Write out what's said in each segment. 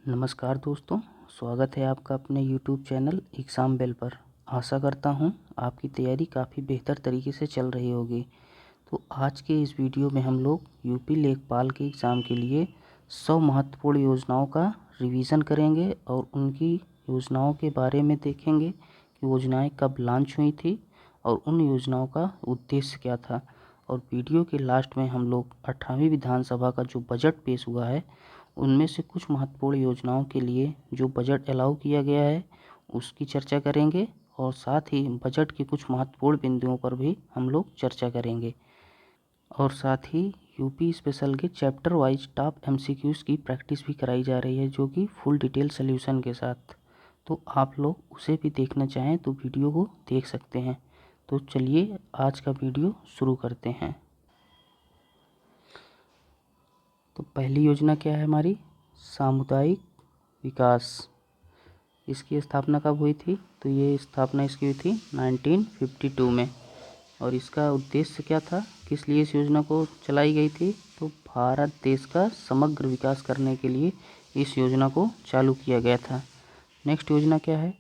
नमस्कार दोस्तों, स्वागत है आपका अपने YouTube चैनल एग्ज़ाम बेल पर। आशा करता हूँ आपकी तैयारी काफ़ी बेहतर तरीके से चल रही होगी। तो आज के इस वीडियो में हम लोग यूपी लेखपाल के एग्ज़ाम के लिए 100 महत्वपूर्ण योजनाओं का रिवीजन करेंगे और उनकी योजनाओं के बारे में देखेंगे कि योजनाएं कब लॉन्च हुई थी और उन योजनाओं का उद्देश्य क्या था। और वीडियो के लास्ट में हम लोग 18वीं विधानसभा का जो बजट पेश हुआ है उनमें से कुछ महत्वपूर्ण योजनाओं के लिए जो बजट अलाउ किया गया है उसकी चर्चा करेंगे और साथ ही बजट के कुछ महत्वपूर्ण बिंदुओं पर भी हम लोग चर्चा करेंगे। और साथ ही यूपी स्पेशल के चैप्टर वाइज टॉप एमसीक्यूज़ की प्रैक्टिस भी कराई जा रही है, जो कि फुल डिटेल सॉल्यूशन के साथ। तो आप लोग उसे भी देखना चाहें तो वीडियो को देख सकते हैं। तो चलिए आज का वीडियो शुरू करते हैं। तो पहली योजना क्या है हमारी? सामुदायिक विकास। इसकी स्थापना कब हुई थी? तो ये स्थापना इसकी हुई थी 1952 में। और इसका उद्देश्य क्या था, किस लिए इस योजना को चलाई गई थी? तो भारत देश का समग्र विकास करने के लिए इस योजना को चालू किया गया था। नेक्स्ट योजना क्या है?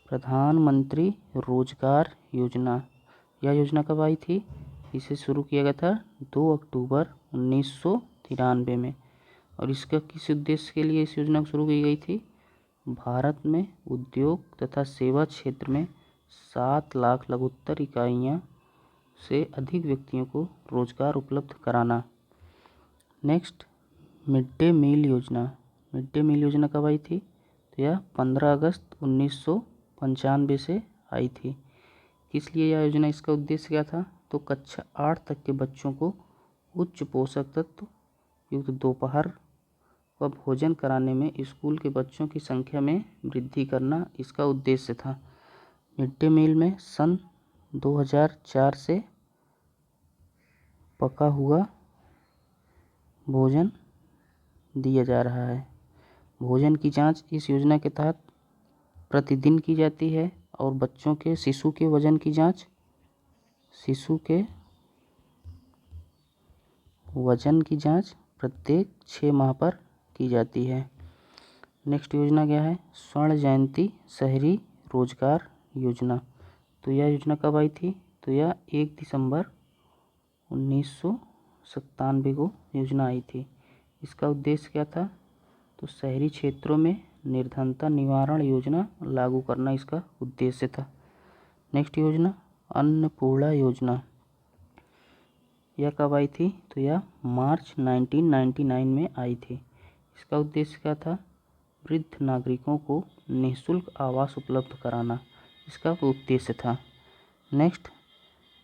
प्रधानमंत्री रोजगार योजना। यह योजना कब आई थी? इसे शुरू किया गया था 2 अक्टूबर 1993 में। और इसका किस उद्देश्य के लिए इस योजना को शुरू की गई थी? भारत में उद्योग तथा सेवा क्षेत्र में 7 लाख लघुत्तर इकाइयाँ से अधिक व्यक्तियों को रोजगार उपलब्ध कराना। नेक्स्ट, मिड डे मील योजना। मिड डे मील योजना कब आई थी? तो यह 15 अगस्त 1995 से आई थी। किस लिए यह योजना, इसका उद्देश्य क्या था? तो कक्षा 8 तक के बच्चों को उच्च पोषक तत्व युक्त दोपहर व भोजन कराने में स्कूल के बच्चों की संख्या में वृद्धि करना इसका उद्देश्य था। मिड डे मील में सन 2004 से पका हुआ भोजन दिया जा रहा है। भोजन की जांच इस योजना के तहत प्रतिदिन की जाती है और बच्चों के शिशु के वजन की जांच प्रत्येक 6 माह पर की जाती है। नेक्स्ट योजना क्या है? स्वर्ण जयंती शहरी रोजगार योजना। तो यह योजना कब आई थी? तो यह 1 दिसंबर 1997 को योजना आई थी। इसका उद्देश्य क्या था? तो शहरी क्षेत्रों में निर्धनता निवारण योजना लागू करना इसका उद्देश्य था। नेक्स्ट योजना अन्नपूर्णा योजना। यह कब आई थी? तो यह मार्च 1999 में आई थी। इसका उद्देश्य क्या था? वृद्ध नागरिकों को निःशुल्क आवास उपलब्ध कराना इसका उद्देश्य था। नेक्स्ट,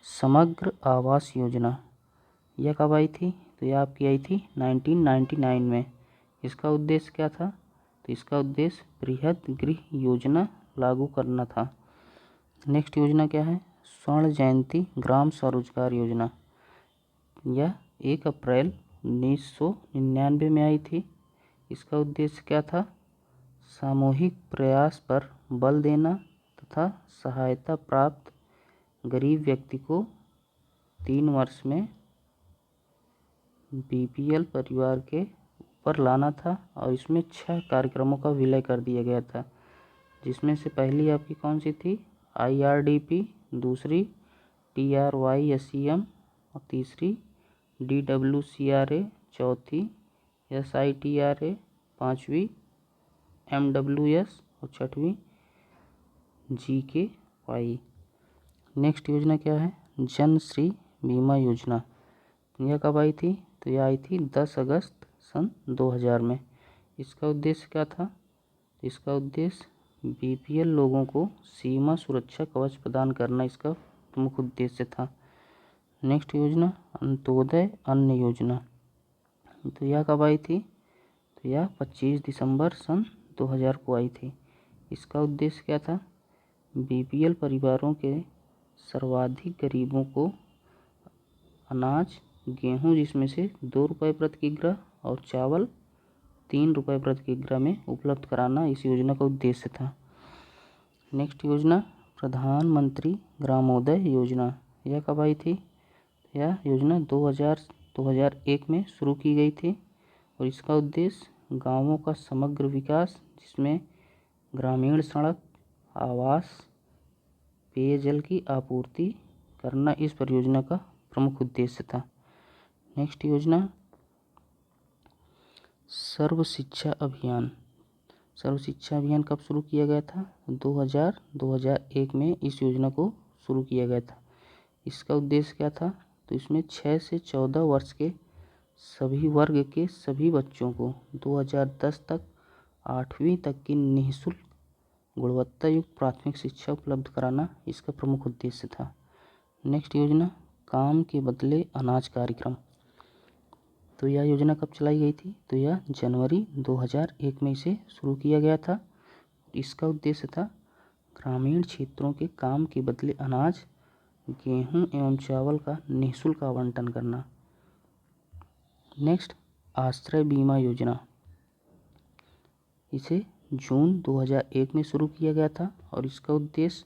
समग्र आवास योजना। यह कब आई थी? तो यह आपकी आई थी 1999 में। इसका उद्देश्य क्या था? तो इसका उद्देश्य बृहद गृह योजना लागू करना था। नेक्स्ट योजना क्या है? स्वर्ण जयंती ग्राम स्वरोजगार योजना। यह 1 अप्रैल 1999 में आई थी। इसका उद्देश्य क्या था? सामूहिक प्रयास पर बल देना तथा सहायता प्राप्त गरीब व्यक्ति को 3 वर्ष में बीपीएल परिवार के ऊपर लाना था। और इसमें 6 कार्यक्रमों का विलय कर दिया गया था, जिसमें से पहली आपकी कौन सी थी? IRDP, दूसरी TRYSEM और तीसरी DWCRA, चौथी SITRA, पाँचवीं MWS और छठवीं GKY। नेक्स्ट योजना क्या है? जन श्री बीमा योजना। यह कब आई थी? तो यह आई थी 10 अगस्त सन 2000 में। इसका उद्देश्य क्या था? इसका उद्देश्य बीपीएल लोगों को सीमा सुरक्षा कवच प्रदान करना इसका प्रमुख उद्देश्य था। नेक्स्ट योजना अंत्योदय अन्न योजना। तो यह कब आई थी? तो यह 25 दिसंबर सन 2000 को आई थी। इसका उद्देश्य क्या था? बीपीएल परिवारों के सर्वाधिक गरीबों को अनाज, गेहूं जिसमें से 2 रुपये प्रति किग्रा और चावल 3 रुपये प्रति किग्रा में उपलब्ध कराना इस योजना का उद्देश्य था। नेक्स्ट योजना प्रधानमंत्री ग्रामोदय योजना। यह कब आई थी? यह योजना 2001 में शुरू की गई थी और इसका उद्देश्य गांवों का समग्र विकास, जिसमें ग्रामीण सड़क, आवास, पेयजल की आपूर्ति करना इस परियोजना का प्रमुख उद्देश्य था। नेक्स्ट योजना सर्व शिक्षा अभियान। सर्व शिक्षा अभियान कब शुरू किया गया था? 2001 में इस योजना को शुरू किया गया था। इसका उद्देश्य क्या था? तो इसमें 6 से 14 वर्ष के सभी वर्ग के सभी बच्चों को 2010 तक 8वीं तक की निःशुल्क गुणवत्ता युक्त प्राथमिक शिक्षा उपलब्ध कराना इसका प्रमुख उद्देश्य था। नेक्स्ट योजना काम के बदले अनाज कार्यक्रम। तो यह योजना कब चलाई गई थी? तो यह जनवरी 2001 में इसे शुरू किया गया था। इसका उद्देश्य था ग्रामीण क्षेत्रों के काम के बदले अनाज, गेहूं एवं चावल का निःशुल्क आवंटन करना। नेक्स्ट आश्रय बीमा योजना। इसे जून 2001 में शुरू किया गया था और इसका उद्देश्य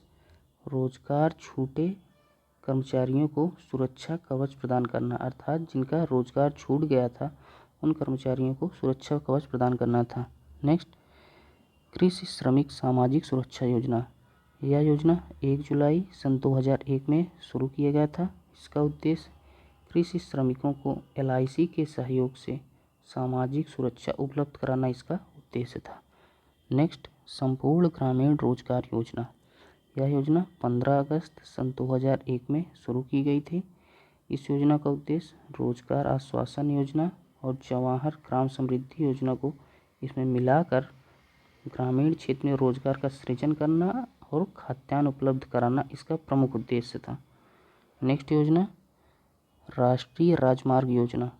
रोजगार छूटे कर्मचारियों को सुरक्षा कवच प्रदान करना, अर्थात जिनका रोजगार छूट गया था उन कर्मचारियों को सुरक्षा कवच प्रदान करना था। नेक्स्ट कृषि श्रमिक सामाजिक सुरक्षा योजना। यह योजना 1 जुलाई सन 2001 में शुरू किया गया था। इसका उद्देश्य कृषि श्रमिकों को LIC के सहयोग से सामाजिक सुरक्षा उपलब्ध कराना इसका उद्देश्य था। नेक्स्ट संपूर्ण ग्रामीण रोजगार योजना। यह योजना 15 अगस्त सन 2001 में शुरू की गई थी। इस योजना का उद्देश्य रोजगार आश्वासन योजना और जवाहर ग्राम समृद्धि योजना को इसमें मिलाकर ग्रामीण क्षेत्र में रोजगार का सृजन करना और खाद्यान्न उपलब्ध कराना इसका प्रमुख उद्देश्य था। नेक्स्ट योजना राष्ट्रीय राजमार्ग योजना।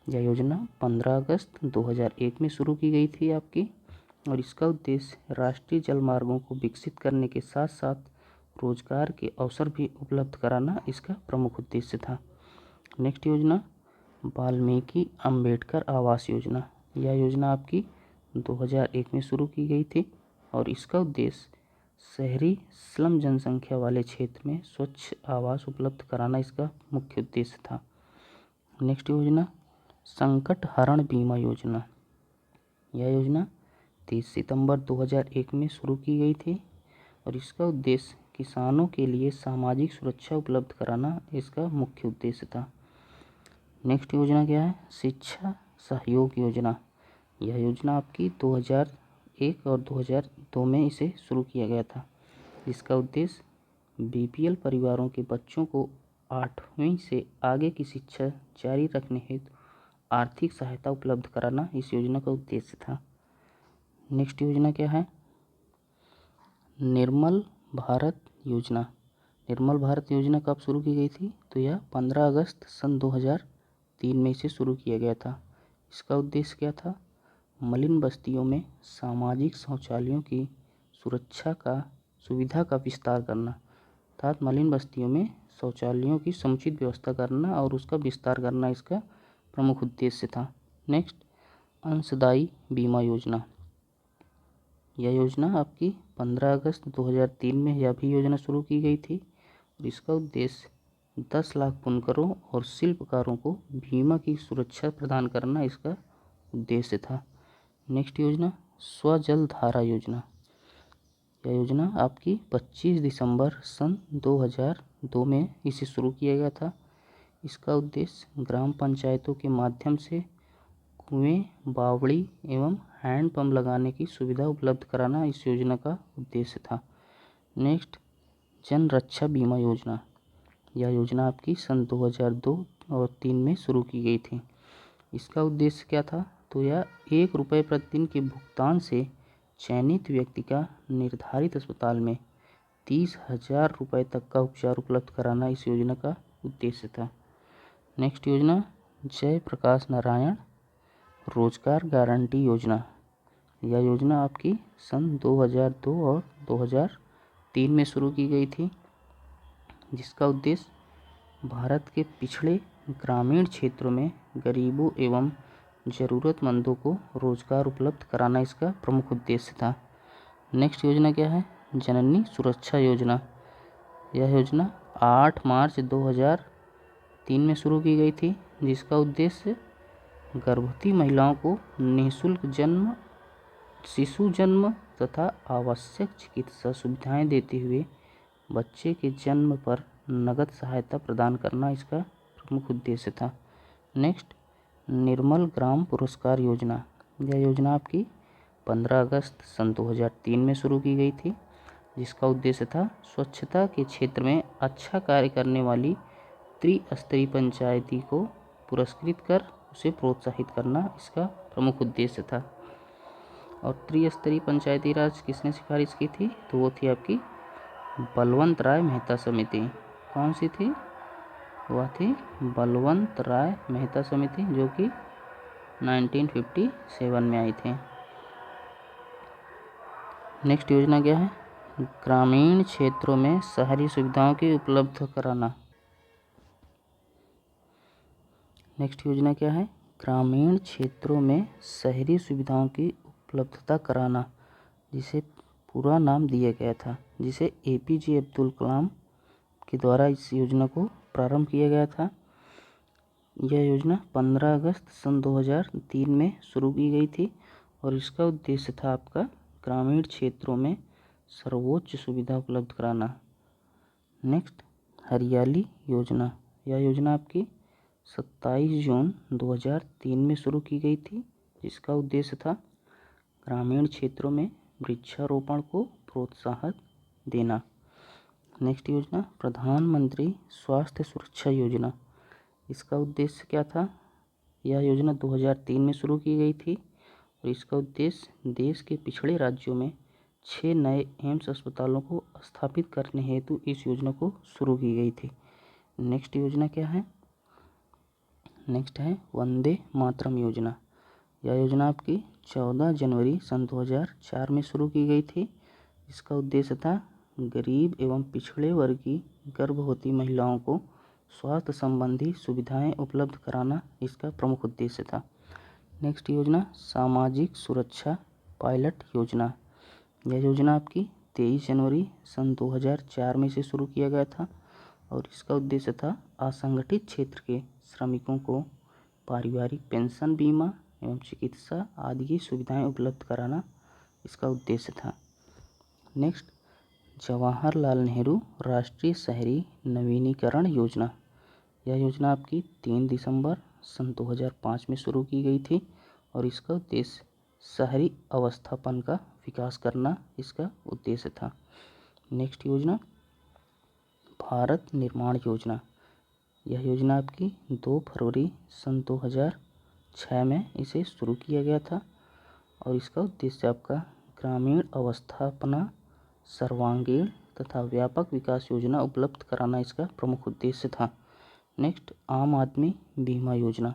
यह योजना 15 अगस्त 2001 में शुरू की गई थी आपकी, और इसका उद्देश्य राष्ट्रीय जलमार्गों को विकसित करने के साथ साथ रोजगार के अवसर भी उपलब्ध कराना इसका प्रमुख उद्देश्य था। नेक्स्ट योजना वाल्मीकि अंबेडकर आवास योजना। यह योजना आपकी 2001 में शुरू की गई थी और इसका उद्देश्य शहरी स्लम जनसंख्या वाले क्षेत्र में स्वच्छ आवास उपलब्ध कराना इसका मुख्य उद्देश्य था। नेक्स्ट योजना संकट हरण बीमा योजना। यह योजना 30 सितंबर 2001 में शुरू की गई थी और इसका उद्देश्य किसानों के लिए सामाजिक सुरक्षा उपलब्ध कराना इसका मुख्य उद्देश्य था। नेक्स्ट योजना क्या है? शिक्षा सहयोग योजना। यह योजना आपकी 2001 और 2002 में इसे शुरू किया गया था। इसका उद्देश्य BPL परिवारों के बच्चों को 8वीं से आगे की शिक्षा जारी रखने हेतु आर्थिक सहायता उपलब्ध कराना इस योजना का उद्देश्य था। नेक्स्ट योजना क्या है? निर्मल भारत योजना। निर्मल भारत योजना कब शुरू की गई थी? तो यह 15 अगस्त सन 2003 में इसे शुरू किया गया था। इसका उद्देश्य क्या था? मलिन बस्तियों में सामाजिक शौचालयों की सुविधा का विस्तार करना, अर्थात मलिन बस्तियों में शौचालयों की समुचित व्यवस्था करना और उसका विस्तार करना इसका प्रमुख उद्देश्य था। नेक्स्ट अंशदायी बीमा योजना। यह योजना आपकी 15 अगस्त 2003 में यह भी योजना शुरू की गई थी और इसका उद्देश्य 10 लाख बुनकरों और शिल्पकारों को बीमा की सुरक्षा प्रदान करना इसका उद्देश्य था। नेक्स्ट योजना स्वजल धारा योजना। यह योजना आपकी 25 दिसंबर सन 2002 में इसे शुरू किया गया था। इसका उद्देश्य ग्राम पंचायतों के माध्यम से कुएं, बावड़ी एवं हैंडपंप लगाने की सुविधा उपलब्ध कराना इस योजना का उद्देश्य था। नेक्स्ट जन रक्षा बीमा योजना। यह योजना आपकी सन 2002 और 2003 में शुरू की गई थी। इसका उद्देश्य क्या था? तो यह 1 रुपये प्रतिदिन के भुगतान से चयनित व्यक्ति का निर्धारित अस्पताल में 30,000 रुपये तक का उपचार उपलब्ध कराना इस योजना का उद्देश्य था। नेक्स्ट योजना जयप्रकाश नारायण रोजगार गारंटी योजना। यह योजना आपकी सन 2002 और 2003 में शुरू की गई थी, जिसका उद्देश्य भारत के पिछड़े ग्रामीण क्षेत्रों में गरीबों एवं ज़रूरतमंदों को रोजगार उपलब्ध कराना इसका प्रमुख उद्देश्य था। नेक्स्ट योजना क्या है? जननी सुरक्षा योजना। यह योजना 8 मार्च 2003 में शुरू की गई थी, जिसका उद्देश्य गर्भवती महिलाओं को निःशुल्क शिशु जन्म तथा आवश्यक चिकित्सा सुविधाएं देते हुए बच्चे के जन्म पर नगद सहायता प्रदान करना इसका प्रमुख उद्देश्य था। नेक्स्ट, निर्मल ग्राम पुरस्कार योजना। यह योजना आपकी 15 अगस्त सन 2003 में शुरू की गई थी, जिसका उद्देश्य था स्वच्छता के क्षेत्र में अच्छा कार्य करने वाली त्रिस्तरीय पंचायती को पुरस्कृत कर उसे प्रोत्साहित करना इसका प्रमुख उद्देश्य था। और त्रिस्तरीय पंचायती राज किसने सिफारिश की थी? तो वो थी आपकी बलवंत राय मेहता समिति। कौन सी थी? वह थी बलवंत राय मेहता समिति, जो कि 1957 में आई थी। नेक्स्ट योजना क्या है? ग्रामीण क्षेत्रों में शहरी सुविधाओं की उपलब्ध कराना। नेक्स्ट योजना क्या है? ग्रामीण क्षेत्रों में शहरी सुविधाओं की उपलब्धता कराना, जिसे पूरा नाम दिया गया था, जिसे APJ अब्दुल कलाम के द्वारा इस योजना को प्रारंभ किया गया था। यह योजना 15 अगस्त सन 2003 में शुरू की गई थी और इसका उद्देश्य था आपका ग्रामीण क्षेत्रों में सर्वोच्च सुविधा उपलब्ध कराना। नेक्स्ट, हरियाली योजना। यह योजना आपकी 27 जून 2003 में शुरू की गई थी, जिसका उद्देश्य था ग्रामीण क्षेत्रों में वृक्षारोपण को प्रोत्साहन देना। नेक्स्ट योजना, प्रधानमंत्री स्वास्थ्य सुरक्षा योजना। इसका उद्देश्य क्या था? यह योजना 2003 में शुरू की गई थी और इसका उद्देश्य देश के पिछड़े राज्यों में 6 नए एम्स अस्पतालों को स्थापित करने हेतु इस योजना को शुरू की गई थी। नेक्स्ट योजना क्या है? नेक्स्ट है वंदे मातरम योजना। यह योजना आपकी 14 जनवरी सन 2004 में शुरू की गई थी। इसका उद्देश्य था गरीब एवं पिछड़े वर्ग की गर्भवती महिलाओं को स्वास्थ्य संबंधी सुविधाएं उपलब्ध कराना इसका प्रमुख उद्देश्य था। नेक्स्ट योजना, सामाजिक सुरक्षा पायलट योजना। यह योजना आपकी 23 जनवरी सन 2004 में से शुरू किया गया था और इसका उद्देश्य था असंगठित क्षेत्र के श्रमिकों को पारिवारिक पेंशन, बीमा एवं चिकित्सा आदि की सुविधाएं उपलब्ध कराना इसका उद्देश्य था। नेक्स्ट, जवाहरलाल नेहरू राष्ट्रीय शहरी नवीनीकरण योजना। यह योजना आपकी 3 दिसंबर सन 2005 में शुरू की गई थी और इसका उद्देश्य शहरी अवस्थापन का विकास करना इसका उद्देश्य था। नेक्स्ट योजना, भारत निर्माण योजना। यह योजना आपकी 2 फरवरी सन 2006 में इसे शुरू किया गया था और इसका उद्देश्य आपका ग्रामीण अवस्थापना, सर्वांगीण तथा व्यापक विकास योजना उपलब्ध कराना इसका प्रमुख उद्देश्य था। नेक्स्ट, आम आदमी बीमा योजना।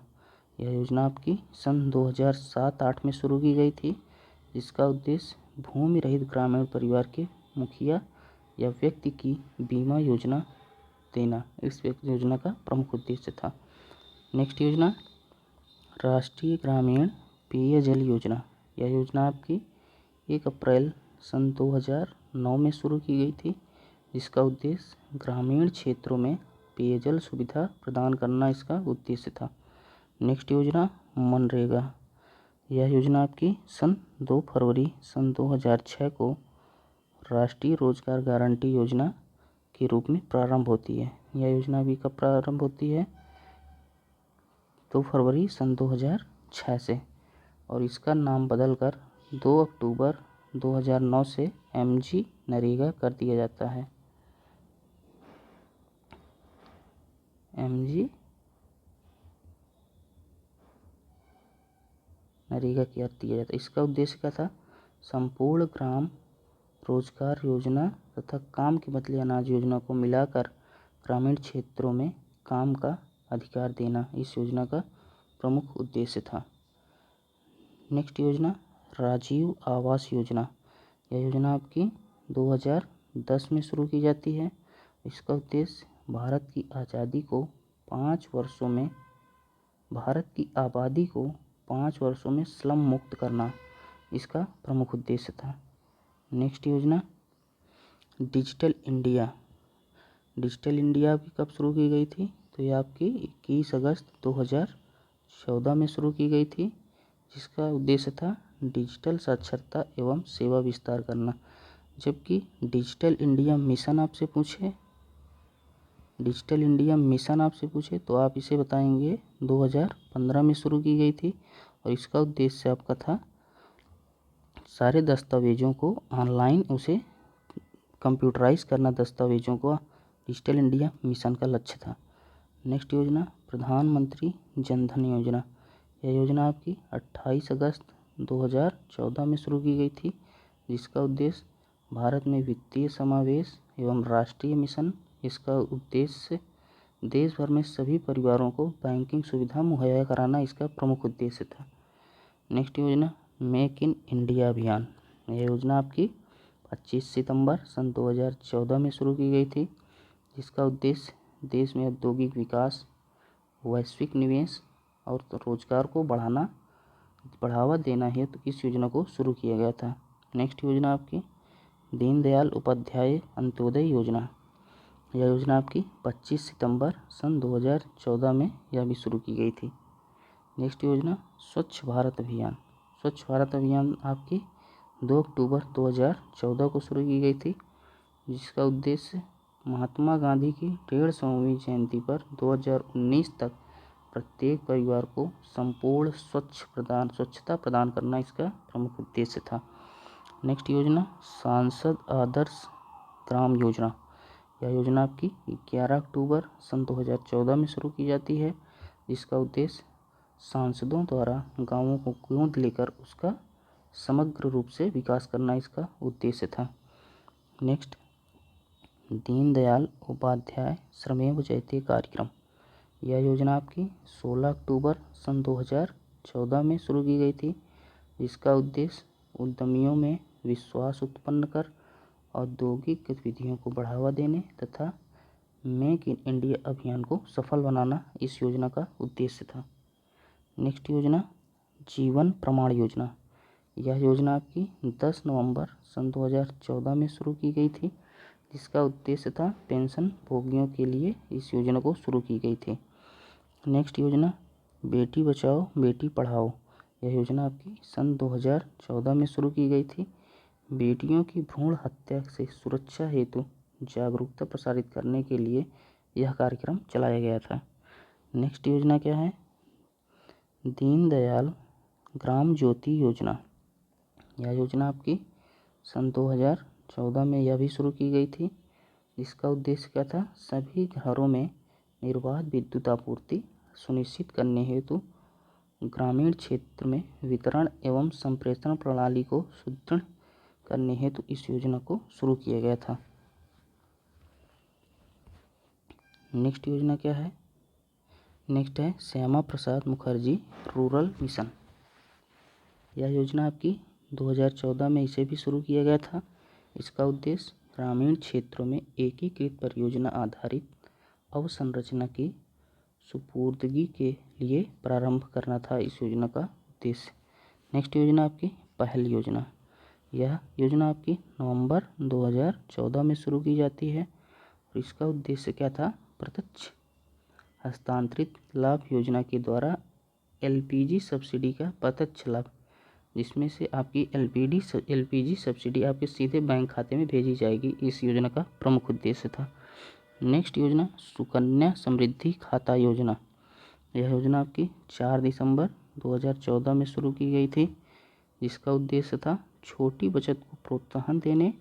यह योजना आपकी सन 2007-08 में शुरू की गई थी, जिसका उद्देश्य भूमि रहित ग्रामीण परिवार के मुखिया या व्यक्ति की बीमा योजना देना इस योजना का प्रमुख उद्देश्य था। नेक्स्ट योजना, राष्ट्रीय ग्रामीण पेयजल योजना। यह योजना आपकी 1 अप्रैल सन 2009 में शुरू की गई थी, जिसका उद्देश्य ग्रामीण क्षेत्रों में पेयजल सुविधा प्रदान करना इसका उद्देश्य था। नेक्स्ट योजना, मनरेगा। यह योजना आपकी सन 2 फरवरी सन 2006 को राष्ट्रीय रोजगार गारंटी योजना के रूप में प्रारंभ होती है। यह योजना भी कब प्रारंभ होती है? 2 फरवरी सन 2006 से और इसका नाम बदलकर 2 अक्टूबर 2009 से MG नरेगा कर दिया जाता है। MG नरेगा कर दिया जाता है। इसका उद्देश्य क्या था? संपूर्ण ग्राम रोजगार योजना तथा काम के बदले अनाज योजना को मिलाकर ग्रामीण क्षेत्रों में काम का अधिकार देना इस योजना का प्रमुख उद्देश्य था। नेक्स्ट योजना, राजीव आवास योजना। यह योजना आपकी 2010 में शुरू की जाती है। इसका उद्देश्य भारत की आबादी को 5 वर्षों में स्लम मुक्त करना इसका प्रमुख उद्देश्य था। नेक्स्ट योजना, डिजिटल इंडिया। डिजिटल इंडिया भी कब शुरू की गई थी? तो ये आपकी 21 अगस्त 2014 में शुरू की गई थी, जिसका उद्देश्य था डिजिटल साक्षरता एवं सेवा विस्तार करना। जबकि डिजिटल इंडिया मिशन आपसे पूछे तो आप इसे बताएंगे 2015 में शुरू की गई थी और इसका उद्देश्य आपका था सारे दस्तावेजों को ऑनलाइन उसे कंप्यूटराइज करना। दस्तावेजों को डिजिटल इंडिया मिशन का लक्ष्य था। नेक्स्ट योजना प्रधानमंत्री जन धन योजना। यह योजना आपकी 28 अगस्त 2014 में शुरू की गई थी, जिसका उद्देश्य भारत में वित्तीय समावेश एवं राष्ट्रीय मिशन। इसका उद्देश्य देश भर में सभी परिवारों को बैंकिंग सुविधा मुहैया कराना इसका प्रमुख उद्देश्य था। नेक्स्ट योजना मेक इन इंडिया अभियान। यह योजना आपकी 25 सितंबर सन 2014 में शुरू की गई थी, जिसका उद्देश्य देश में औद्योगिक विकास, वैश्विक निवेश और रोजगार को बढ़ावा देना है, तो इस योजना को शुरू किया गया था। नेक्स्ट योजना आपकी दीनदयाल उपाध्याय अंत्योदय योजना। यह योजना आपकी 25 सितंबर सन 2014 में यह भी शुरू की गई थी। नेक्स्ट योजना स्वच्छ भारत अभियान। स्वच्छ भारत अभियान आपकी 2 अक्टूबर 2014 को शुरू की गई थी, जिसका उद्देश्य महात्मा गांधी की 150वीं जयंती पर 2019 तक प्रत्येक परिवार को संपूर्ण स्वच्छता प्रदान करना इसका प्रमुख उद्देश्य था। नेक्स्ट योजना सांसद आदर्श ग्राम योजना। यह योजना आपकी 11 अक्टूबर सन 2014 में शुरू की जाती है, जिसका उद्देश्य सांसदों द्वारा गांवों को गोद लेकर उसका समग्र रूप से विकास करना इसका उद्देश्य था। नेक्स्ट दीनदयाल उपाध्याय श्रमेव जयते कार्यक्रम। यह योजना आपकी 16 अक्टूबर सन 2014 में शुरू की गई थी, जिसका उद्देश्य उद्यमियों में विश्वास उत्पन्न कर औद्योगिक गतिविधियों को बढ़ावा देने तथा मेक इन इंडिया अभियान को सफल बनाना इस योजना का उद्देश्य था। नेक्स्ट योजना जीवन प्रमाण योजना। यह योजना आपकी 10 नवंबर सन 2014 में शुरू की गई थी, जिसका उद्देश्य था पेंशन भोगियों के लिए इस योजना को शुरू की गई थी। नेक्स्ट योजना बेटी बचाओ बेटी पढ़ाओ। यह योजना आपकी सन 2014 में शुरू की गई थी। बेटियों की भ्रूण हत्या से सुरक्षा हेतु जागरूकता प्रसारित करने के लिए यह कार्यक्रम चलाया गया था। नेक्स्ट योजना क्या है? दीनदयाल ग्राम ज्योति योजना। यह योजना आपकी सन 2014 में यह भी शुरू की गई थी, जिसका उद्देश्य क्या था? सभी घरों में निर्बाध विद्युत आपूर्ति सुनिश्चित करने हेतु ग्रामीण क्षेत्र में वितरण एवं संप्रेषण प्रणाली को सुदृढ़ करने हेतु इस योजना को शुरू किया गया था। नेक्स्ट योजना क्या है? नेक्स्ट है श्यामा प्रसाद मुखर्जी रूरल मिशन। यह योजना आपकी 2014 में इसे भी शुरू किया गया था। इसका उद्देश्य ग्रामीण क्षेत्रों में एकीकृत परियोजना आधारित अवसंरचना की सुपुर्दगी के लिए प्रारंभ करना था इस योजना का उद्देश्य। नेक्स्ट योजना आपकी पहल योजना। यह योजना आपकी नवंबर 2014 में शुरू की जाती है और इसका उद्देश्य क्या था? प्रत्यक्ष हस्तांतरित लाभ योजना के द्वारा एलपीजी सब्सिडी का प्रत्यक्ष लाभ, जिसमें से आपकी एलपीजी सब्सिडी आपके सीधे बैंक खाते में भेजी जाएगी, इस योजना का प्रमुख उद्देश्य था। नेक्स्ट योजना सुकन्या समृद्धि खाता योजना। यह योजना आपकी 4 दिसंबर 2014 में शुरू की गई थी, जिसका उद्देश्य था छोटी बचत को प्रोत्साहन देने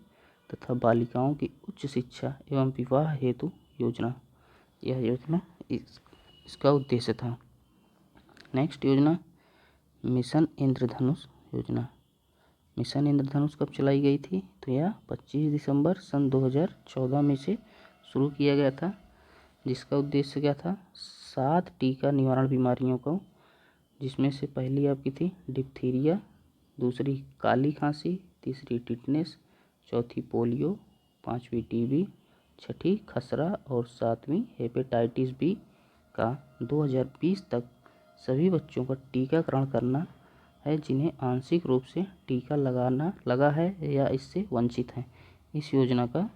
तथा बालिकाओं की उच्च शिक्षा एवं विवाह हेतु योजना। यह योजना इसका उद्देश्य था। नेक्स्ट योजना मिशन इंद्रधनुष योजना। मिशन इंद्रधनुष कब चलाई गई थी? तो यह 25 दिसंबर सन 2014 में से शुरू किया गया था, जिसका उद्देश्य क्या था? 7 टीका निवारण बीमारियों को, जिसमें से पहली आपकी थी डिप्थीरिया, दूसरी काली खांसी, तीसरी टिटनेस, चौथी पोलियो, 5वीं टीबी, छठी खसरा और 7वीं हेपेटाइटिस बी का 2020 तक सभी बच्चों का टीकाकरण करना है जिन्हें आंशिक रूप से टीका लगा है या इससे वंचित हैं। इस योजना का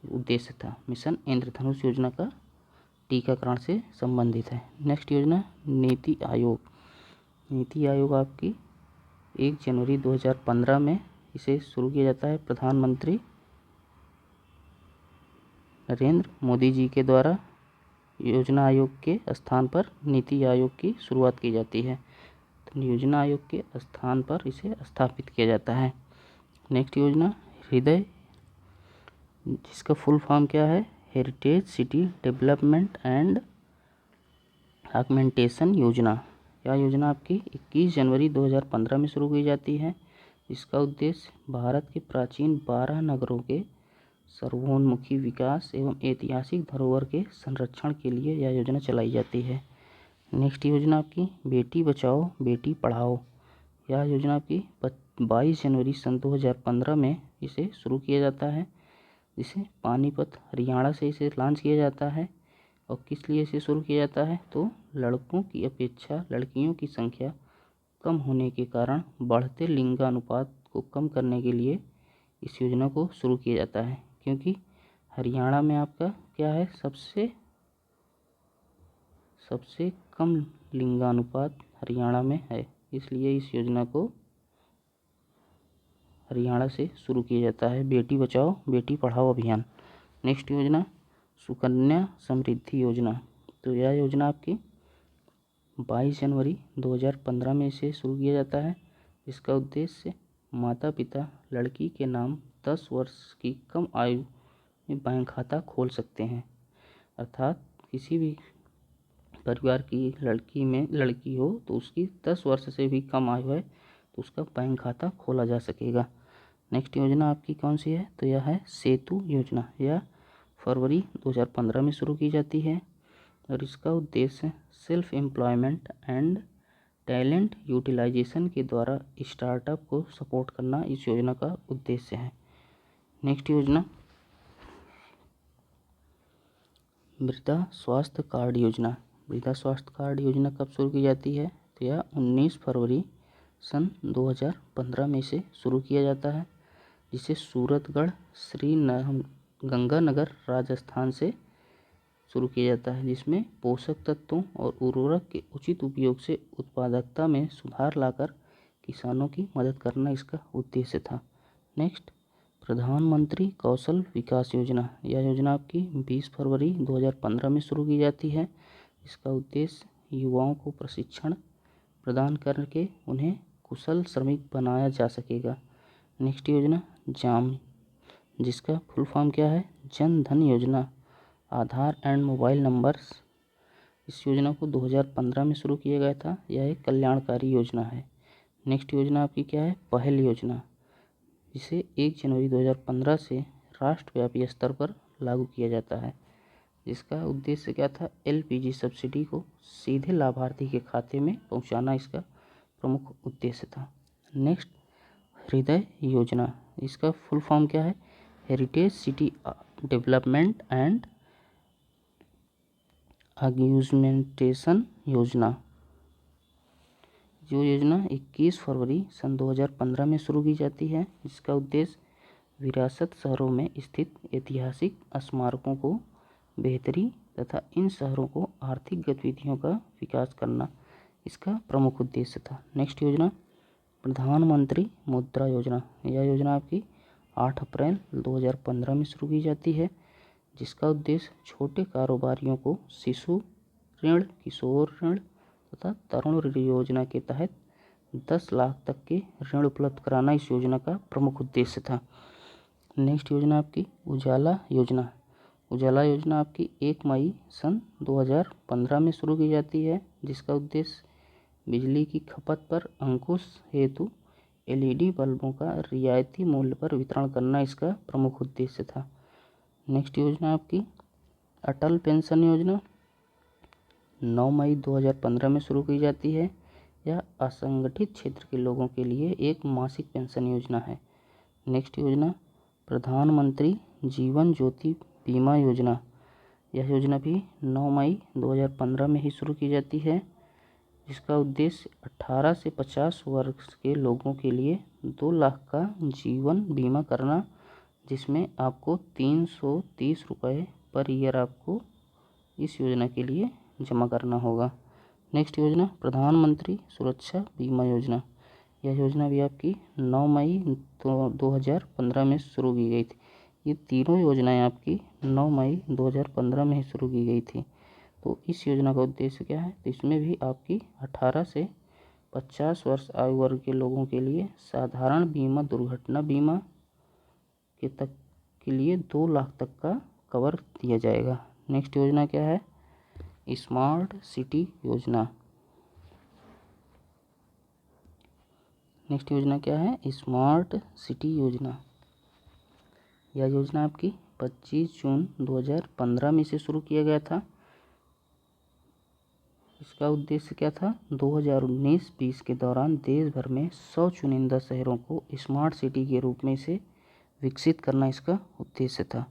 उद्देश्य था। मिशन इंद्रधनुष योजना का टीकाकरण से संबंधित है। नेक्स्ट योजना नीति आयोग। नीति आयोग आपकी 1 जनवरी 2015 में इसे शुरू किया जाता है। प्रधानमंत्री नरेंद्र मोदी जी के द्वारा योजना आयोग के स्थान पर नीति आयोग की शुरुआत की जाती है। तो योजना आयोग के स्थान पर इसे स्थापित किया जाता है। नेक्स्ट योजना हृदय, जिसका फुल फॉर्म क्या है? Heritage city development and augmentation योजना। यह योजना आपकी 21 जनवरी 2015 में शुरू की जाती है। इसका उद्देश्य भारत के प्राचीन 12 नगरों के सर्वोन्मुखी विकास एवं ऐतिहासिक धरोहर के संरक्षण के लिए यह योजना चलाई जाती है। नेक्स्ट योजना आपकी बेटी बचाओ बेटी पढ़ाओ। यह योजना आपकी 22 जनवरी सन 2015 में इसे शुरू किया जाता है, जिसे पानीपत हरियाणा से इसे लॉन्च किया जाता है। और किस लिए इसे शुरू किया जाता है? तो लड़कों की अपेक्षा लड़कियों की संख्या कम होने के कारण बढ़ते लिंगानुपात को कम करने के लिए इस योजना को शुरू किया जाता है। क्योंकि हरियाणा में आपका क्या है? सबसे कम लिंगानुपात हरियाणा में है, इसलिए इस योजना को हरियाणा से शुरू किया जाता है, बेटी बचाओ बेटी पढ़ाओ अभियान। नेक्स्ट योजना सुकन्या समृद्धि योजना। तो यह योजना आपकी 22 जनवरी 2015 में इसे शुरू किया जाता है। इसका उद्देश्य माता पिता लड़की के नाम 10 वर्ष की कम आयु में बैंक खाता खोल सकते हैं। अर्थात किसी भी परिवार की लड़की हो तो उसकी 10 वर्ष से भी कम आयु है तो उसका बैंक खाता खोला जा सकेगा। नेक्स्ट योजना आपकी कौन सी है? तो यह है सेतु योजना। यह फरवरी 2015 में शुरू की जाती है और इसका उद्देश्य self employment and talent utilisation के द्वारा स्टार्टअप को सपोर्ट करना इस योजना का उद्देश्य है। नेक्स्ट योजना मृदा स्वास्थ्य कार्ड योजना। मृदा स्वास्थ्य कार्ड योजना कब शुरू की जाती है? तो यह 19 फरवरी सन 2015 में इसे शुरू किया जाता है, जिसे सूरतगढ़ श्री गंगानगर राजस्थान से शुरू किया जाता है, जिसमें पोषक तत्वों और उर्वरक के उचित उपयोग से उत्पादकता में सुधार लाकर किसानों की मदद करना इसका उद्देश्य था। नेक्स्ट प्रधानमंत्री कौशल विकास योजना। यह योजना आपकी 20 फरवरी 2015 में शुरू की जाती है। इसका उद्देश्य युवाओं को प्रशिक्षण प्रदान करके उन्हें कुशल श्रमिक बनाया जा सकेगा। नेक्स्ट योजना जाम, जिसका फुल फॉर्म क्या है? जन धन योजना, आधार एंड मोबाइल नंबर्स। इस योजना को 2015 में शुरू किया गया था। यह एक कल्याणकारी योजना है। नेक्स्ट योजना आपकी क्या है? पहल योजना, जिसे 1 जनवरी 2015 से राष्ट्रव्यापी स्तर पर लागू किया जाता है। जिसका उद्देश्य क्या था? LPG सब्सिडी को सीधे लाभार्थी के खाते में पहुंचाना इसका प्रमुख उद्देश्य था। नेक्स्ट हृदय योजना, इसका फुल फॉर्म क्या है? Heritage city development and augmentation योजना। जो योजना 21 फरवरी सन 2015 में शुरू की जाती है। इसका उद्देश्य विरासत शहरों में स्थित ऐतिहासिक स्मारकों को बेहतरी तथा इन शहरों को आर्थिक गतिविधियों का विकास करना इसका प्रमुख उद्देश्य था। नेक्स्ट योजना प्रधानमंत्री मुद्रा योजना। यह योजना आपकी 8 अप्रैल 2015 में शुरू की जाती है, जिसका उद्देश्य छोटे कारोबारियों को शिशु ऋण, किशोर ऋण तथा तरुण ऋण योजना के तहत 10 लाख तक के ऋण उपलब्ध कराना इस योजना का प्रमुख उद्देश्य था। नेक्स्ट योजना आपकी उजाला योजना। उजाला योजना आपकी 1 मई सन 2015 में शुरू की जाती है, जिसका उद्देश्य बिजली की खपत पर अंकुश हेतु LED बल्बों का रियायती मूल्य पर वितरण करना इसका प्रमुख उद्देश्य था। नेक्स्ट योजना आपकी अटल पेंशन योजना 9 मई 2015 में शुरू की जाती है। यह असंगठित क्षेत्र के लोगों के लिए एक मासिक पेंशन योजना है। नेक्स्ट योजना प्रधानमंत्री जीवन ज्योति बीमा योजना। यह योजना भी 9 मई 2015 में ही शुरू की जाती है, जिसका उद्देश्य 18 से 50 वर्ष के लोगों के लिए 2 लाख का जीवन बीमा करना, जिसमें आपको 330 रुपये पर ईयर आपको इस योजना के लिए जमा करना होगा। नेक्स्ट योजना प्रधानमंत्री सुरक्षा बीमा योजना। यह योजना भी आपकी 9 मई 2015 में शुरू की गई थी। ये तीनों योजनाएं आपकी 9 मई 2015 में ही शुरू की गई थी। तो इस योजना का उद्देश्य क्या है, तो इसमें भी आपकी 18 से 50 वर्ष आयु वर्ग के लोगों के लिए साधारण बीमा दुर्घटना बीमा के लिए 2 लाख तक का कवर दिया जाएगा। नेक्स्ट योजना क्या है, स्मार्ट सिटी योजना। नेक्स्ट योजना क्या है, स्मार्ट सिटी योजना। यह योजना आपकी 25 जून 2015 में से शुरू किया गया था। इसका उद्देश्य क्या था, 2019-20 के दौरान देश भर में 100 चुनिंदा शहरों को स्मार्ट सिटी के रूप में से विकसित करना इसका उद्देश्य था।